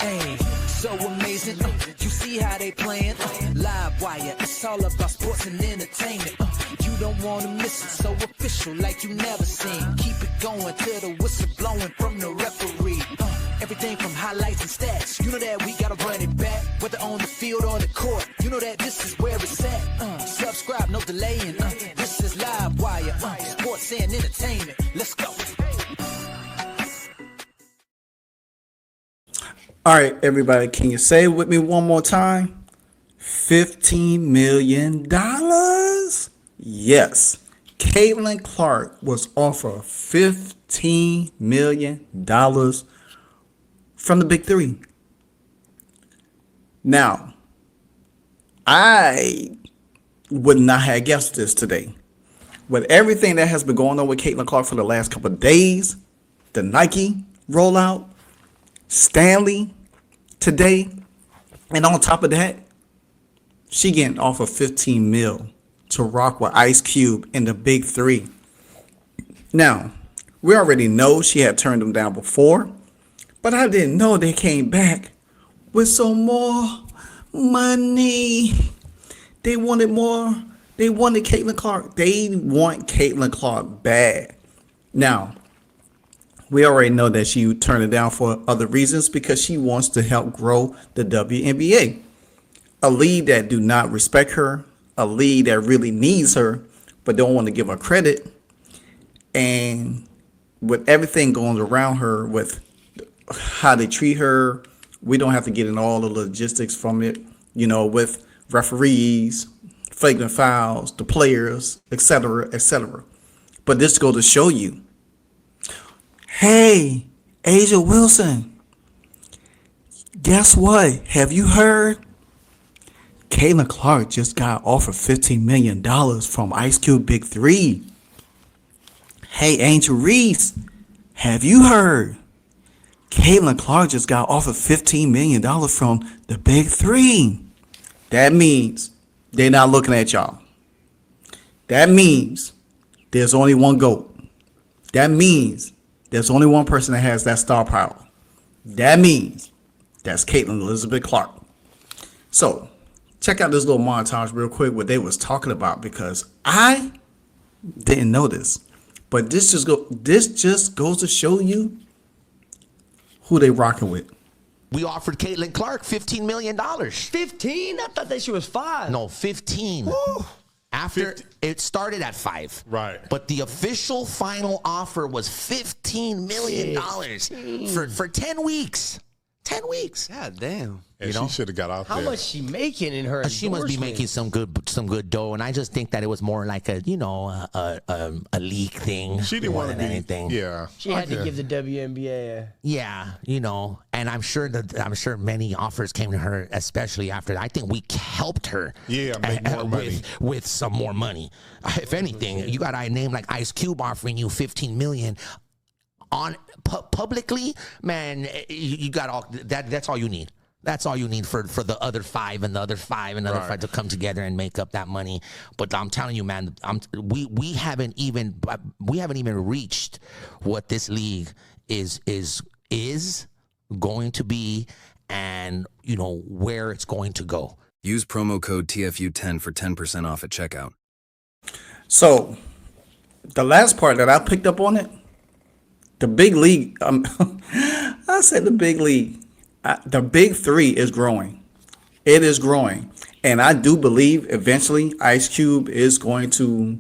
Hey, so amazing. You see how they playing? Live wire, it's all about sports and entertainment. You don't wanna miss it, so official like you never seen. Keep it going till the whistle blowing from the referee. Everything from highlights and stats. You know that we gotta run it back, whether on the field or the court. You know that this is where it's at. Subscribe, no delaying. This is Live Wire, sports and entertainment. Let's go. All right, everybody, can you say it with me one more time? $15 million? Yes. CaitlinClark was offered $15 million from the Big Three. Now, I would not have guessed this today. With everything that has been going on with CaitlinClark for the last couple of days, the Nike rollout, Stanley today, and on top of that, she getting offered 15 mil to rock with Ice Cube in the Big Three. Now, we already know she had turned them down before, but I didn't know they came back with some more money. They wanted more. They wanted CaitlinClark. They want CaitlinClark bad. Now, we already know that she turned it down for other reasons because she wants to help grow the WNBA. A league that do not respect her, a league that really needs her, but don't want to give her credit. And with everything going around her, with how they treat her, we don't have to get in all the logistics from it, you know, with referees, flagrant fouls, the players, etc., etc. But this goes to show you, hey, Asia Wilson, guess what? Have you heard? CaitlinClark just got offered $15 million from Ice Cube Big Three. Hey, Angel Reese, have you heard? CaitlinClark just got offered $15 million from the Big Three. That means they're not looking at y'all. That means there's only one GOAT. That means there's only one person that has that star power. That means that's Caitlin Elizabeth Clark. So check out this little montage real quick what they was talking about, because I didn't know this. But this just goes to show you who they rocking with. We offered CaitlinClark $15 million. 15? I thought that she was 5. No, 15. Woo. After 50. it started at 5. Right. But the official final offer was $15 million for 10 weeks. 10 weeks. God damn. And she should have got out there. How much she making in her She must be making some good dough, and I just think that it was more like a league thing. She didn't more want to than be anything. Yeah. She had to give the WNBA And I'm sure many offers came to her, especially after I think we helped her. Yeah, make more money with some more money. If anything, you got a name like Ice Cube offering you $15 million on publicly, man. You got all that. That's all you need. That's all you need for the other 5 and the other 5 and the other 5 to come together and make up that money. But I'm telling you, man, we haven't even reached what this league is going to be, and where it's going to go. Use promo code TFU10 for 10% off at checkout. So the last part that I picked up on it, the big league, I said the big league. The Big Three is growing. It is growing. And I do believe eventually Ice Cube is going to,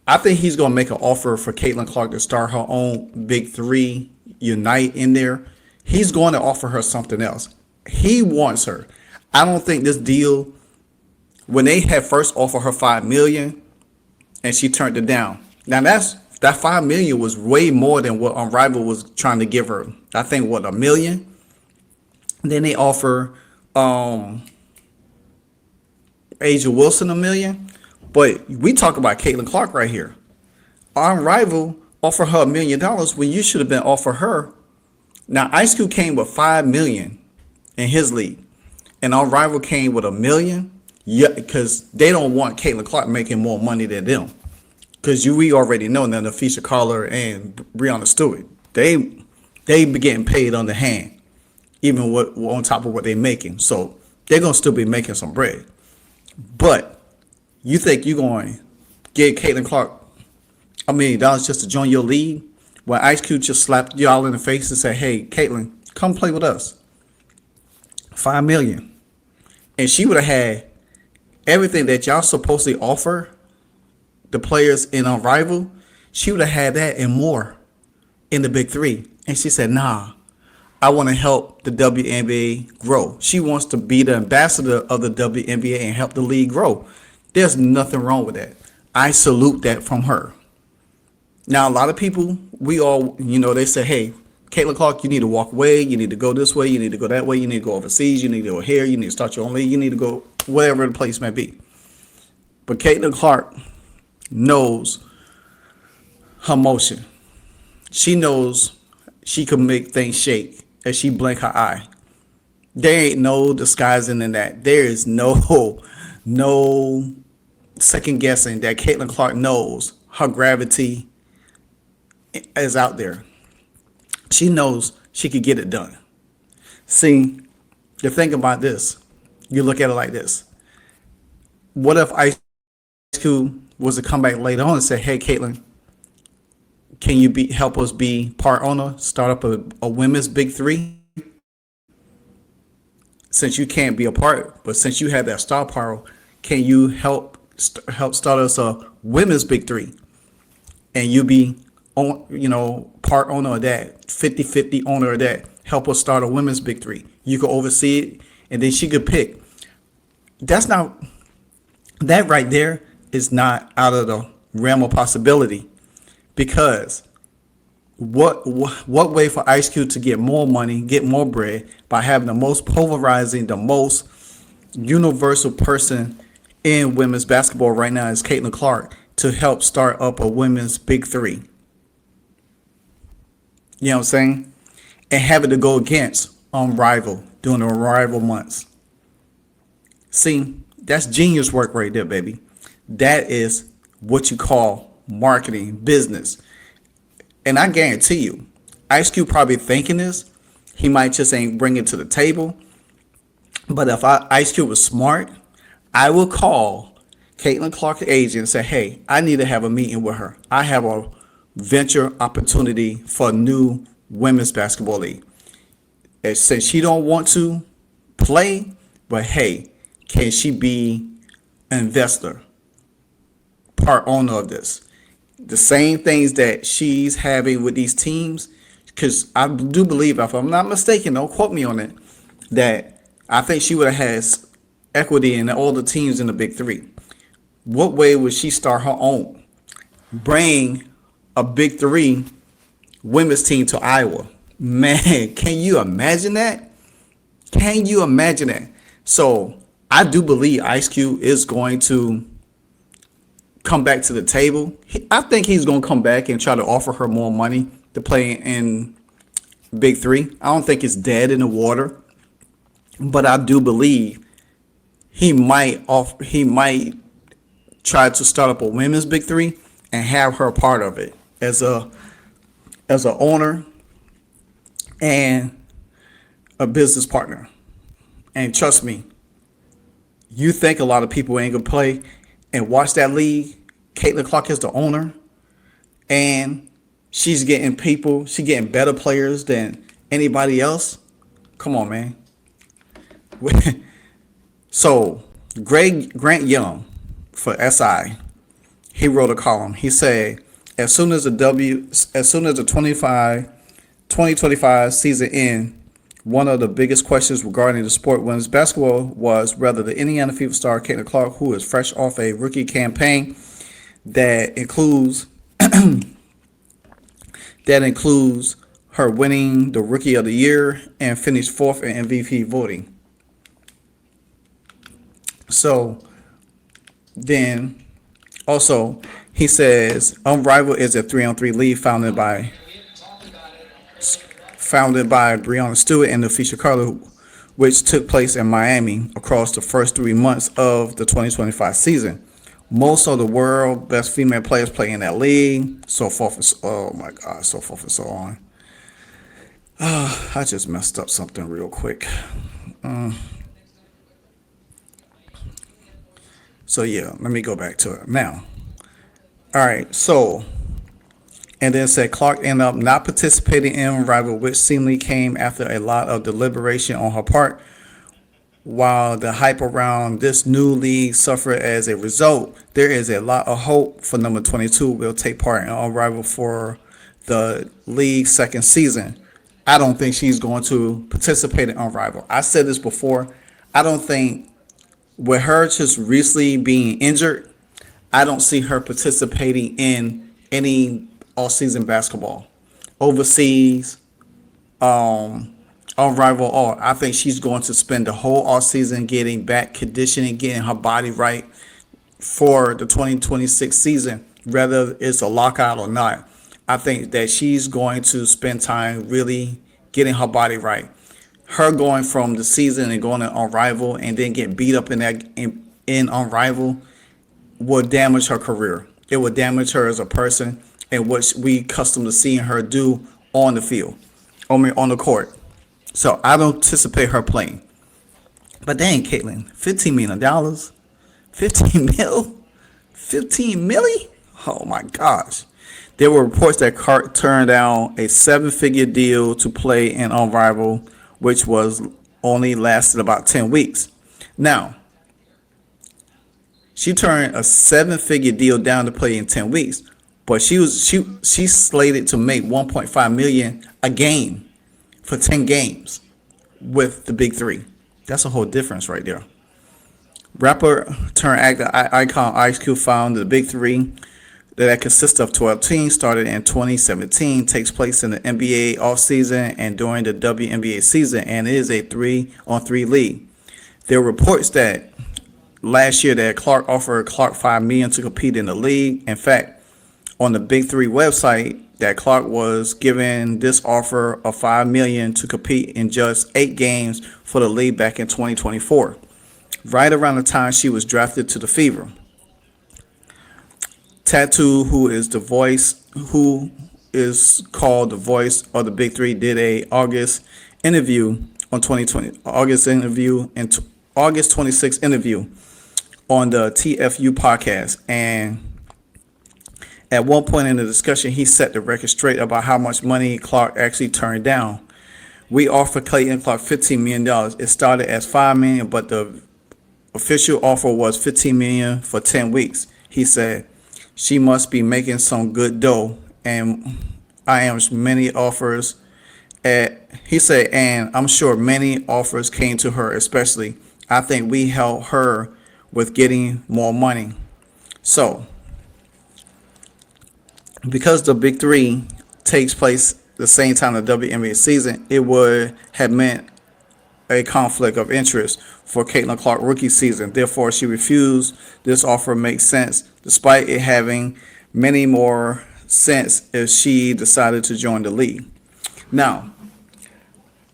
I think he's going to make an offer for CaitlinClark to start her own Big Three, unite in there. He's going to offer her something else. He wants her. I don't think this deal, when they had first offered her $5 million and she turned it down. Now that $5 million was way more than what Unrivaled was trying to give her. I think $1 million. Then they offer Asia Wilson $1 million. But we talk about CaitlinClark right here. Unrivaled offered her $1 million when you should have been offered her. Now Ice Cube came with $5 million in his league, and Unrivaled came with $1 million. Yeah, because they don't want CaitlinClark making more money than them. Because we already know that Nafisha Carter and Breonna Stewart, they be getting paid on the hand. even what on top of what they're making. So they're gonna still be making some bread. But you think you're going to get Caitlin Clark $1 million just to join your league? When Ice Cube just slapped y'all in the face and said, "Hey, Caitlin, come play with us. $5 million," and she would have had everything that y'all supposedly offer the players in Unrival. She would have had that and more in the Big Three. And she said, "Nah, I want to help the WNBA grow." She wants to be the ambassador of the WNBA and help the league grow. There's nothing wrong with that. I salute that from her. Now, a lot of people, we all, they say, "Hey, Caitlin Clark, you need to walk away. You need to go this way. You need to go that way. You need to go overseas. You need to go here. You need to start your own league. You need to go wherever the place may be." But Caitlin Clark knows her motion. She knows she can make things shake as she blink her eye. There ain't no disguising in that. There is no second guessing that Caitlin Clark knows her gravity is out there. She knows she could get it done. See, the thing about this, you look at it like this. What if Ice Cube was to come back later on and say, "Hey, Caitlin, can you help us be part owner, start up a women's Big Three? Since you can't be a part, but since you have that star power, can you help start us a women's Big Three? And you be part owner of that, 50-50 owner of that. Help us start a women's Big Three. You could oversee it, and then she could pick." That right there is not out of the realm of possibility. Because what way for Ice Cube to get more money, get more bread, by having the most polarizing, the most universal person in women's basketball right now is Caitlin Clark, to help start up a women's Big Three. You know what I'm saying? And have it to go against Unrival during the Unrival months. See, that's genius work right there, baby. That is what you call marketing, business. And I guarantee you, Ice Cube probably thinking this. He might just ain't bring it to the table. But if Ice Cube was smart, I will call Caitlin Clark's agent and say, "Hey, I need to have a meeting with her. I have a venture opportunity for a new women's basketball league. And since she don't want to play, but hey, can she be an investor, part owner of this?" The same things that she's having with these teams, because I do believe, if I'm not mistaken, don't quote me on it, that I think she would have had equity in all the teams in the Big Three. What way would she start her own? Bring a Big Three women's team to Iowa. Man, can you imagine that? Can you imagine that? So I do believe Ice Cube is going to come back to the table. I think he's going to come back and try to offer her more money to play in Big Three. I don't think it's dead in the water, but I do believe he might try to start up a women's Big Three and have her part of it as a owner and a business partner. And trust me, you think a lot of people ain't gonna play and watch that league. Caitlin Clark is the owner, and she's getting better players than anybody else. Come on, man. So Grant Young for SI, he wrote a column. He said, as soon as the 2025 season ends, one of the biggest questions regarding the sport women's basketball was whether the Indiana Fever star Caitlin Clark, who is fresh off a rookie campaign that includes her winning the Rookie of the Year and finished fourth in MVP voting. So then also he says Unrivaled is a 3-on-3 league founded by Breonna Stewart and Luficia Carter, which took place in Miami across the first 3 months of the 2025 season. Most of the world best female players play in that league, so forth and so on. I just messed up something real quick. So yeah, let me go back to it now. All right, so and then said Clark ended up not participating in Rival, which seemingly came after a lot of deliberation on her part. While the hype around this new league suffered as a result, there is a lot of hope for number 22 will take part in Rival for the league's second season. I don't think she's going to participate in Rival. I said this before. I don't think with her just recently being injured, I don't see her participating in any all-season basketball overseas. On Rival All, I think she's going to spend the whole off season getting back conditioning, getting her body right for the 2026 season, whether it's a lockout or not. I think that she's going to spend time really getting her body right. Her going from the season and going on Rival and then getting beat up in on Rival will damage her career. It will damage her as a person and what we accustomed to seeing her do on the field, on the court. So I don't anticipate her playing. But dang, Caitlin, $15 million? 15 mil? 15 milli? Oh my gosh. There were reports that Clark turned down a 7-figure deal to play in On Rival, which was only lasted about 10 weeks. Now, she turned a 7-figure deal down to play in 10 weeks, but she's slated to make 1.5 million a game for 10 games with the big three. That's a whole difference right there. Rapper turned actor icon Ice Cube found the big three that consists of 12 teams started in 2017, takes place in the NBA offseason and during the WNBA season, and it is a 3-on-3 league. There were reports that last year that Clark offered Clark $5 million to compete in the league. In fact, on the Big Three website, that Clark was given this offer of $5 million to compete in just 8 games for the league back in 2024, right around the time she was drafted to the Fever. Tattoo, who is called the voice of the Big Three, did a August 26 interview on the TFU podcast, and at one point in the discussion, he set the record straight about how much money Clark actually turned down. We offered CaitlinClark $15 million. It started as $5 million, but the official offer was $15 million for 10 weeks. He said, she must be making some good dough, and many offers. He said, and I'm sure many offers came to her, especially. I think we helped her with getting more money. So, because the Big Three takes place the same time the WNBA season, it would have meant a conflict of interest for CaitlinClark rookie season. Therefore, she refused. This offer makes sense, despite it having many more sense if she decided to join the league. Now,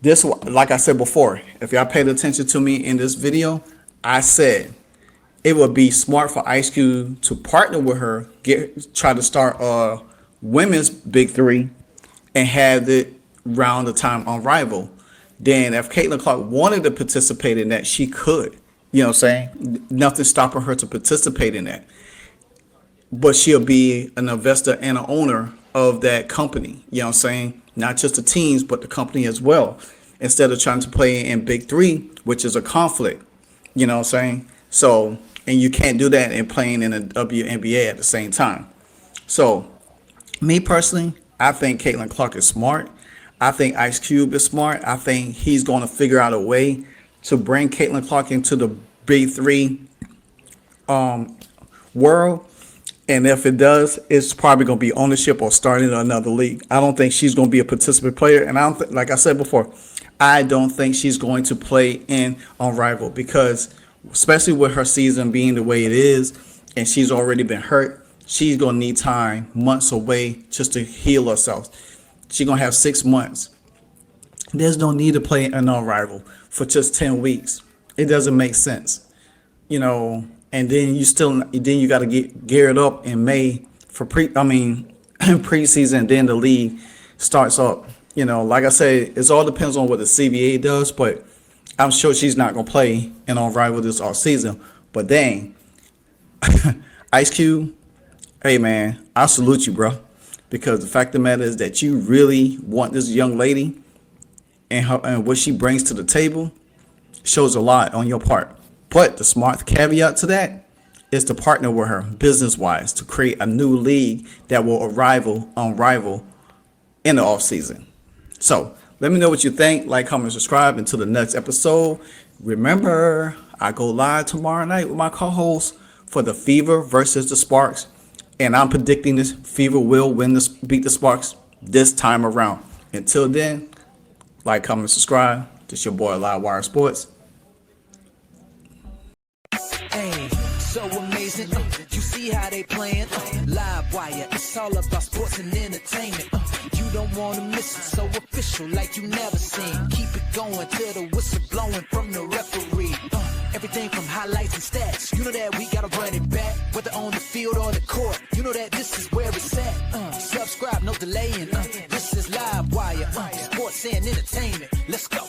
this, like I said before, if y'all paid attention to me in this video, I said it would be smart for Ice Cube to partner with her, try to start a women's Big Three, and have it round the time on Rival. Then if CaitlinClark wanted to participate in that, she could. You know what I'm saying? Nothing stopping her to participate in that. But she'll be an investor and an owner of that company. You know what I'm saying? Not just the teams, but the company as well. Instead of trying to play in Big Three, which is a conflict. You know what I'm saying? So, and you can't do that and playing in the WNBA at the same time. So, me personally, I think CaitlinClark is smart. I think Ice Cube is smart. I think he's going to figure out a way to bring CaitlinClark into the Big Three world. And if it does, it's probably going to be ownership or starting another league. I don't think she's going to be a participant player. And I don't like I said before, I don't think she's going to play in on Rival because, especially with her season being the way it is, and she's already been hurt, she's going to need time, months away, just to heal herself. She's going to have 6 months. There's no need to play in on Rival for just 10 weeks. It doesn't make sense. You know, and then you got to get geared up in May for preseason, and then the league starts up You know, like I said, it all depends on what the CBA does, but I'm sure she's not gonna play in on Rival this off season. But dang, Ice Cube, hey man, I salute you, bro, because the fact of the matter is that you really want this young lady and what she brings to the table shows a lot on your part. But the smart caveat to that is to partner with her business wise to create a new league that will rival in the off season. So let me know what you think. Like, comment, subscribe. Until the next episode. Remember, I go live tomorrow night with my co-host for the Fever versus the Sparks, and I'm predicting this Fever will beat the Sparks this time around. Until then, like, comment, subscribe. This your boy Livewire Sports. Hey, so amazing. You see how they playing? Live wire. It's all about sports and entertainment. You don't want to miss it. So official, like you never seen. Keep it going till the whistle blowing from the referee. Everything from highlights and stats. You know that we gotta run it back, whether on the field or the court. You know that this is where it's at. Subscribe, no delaying. This is Live Wire. Sports and entertainment. Let's go.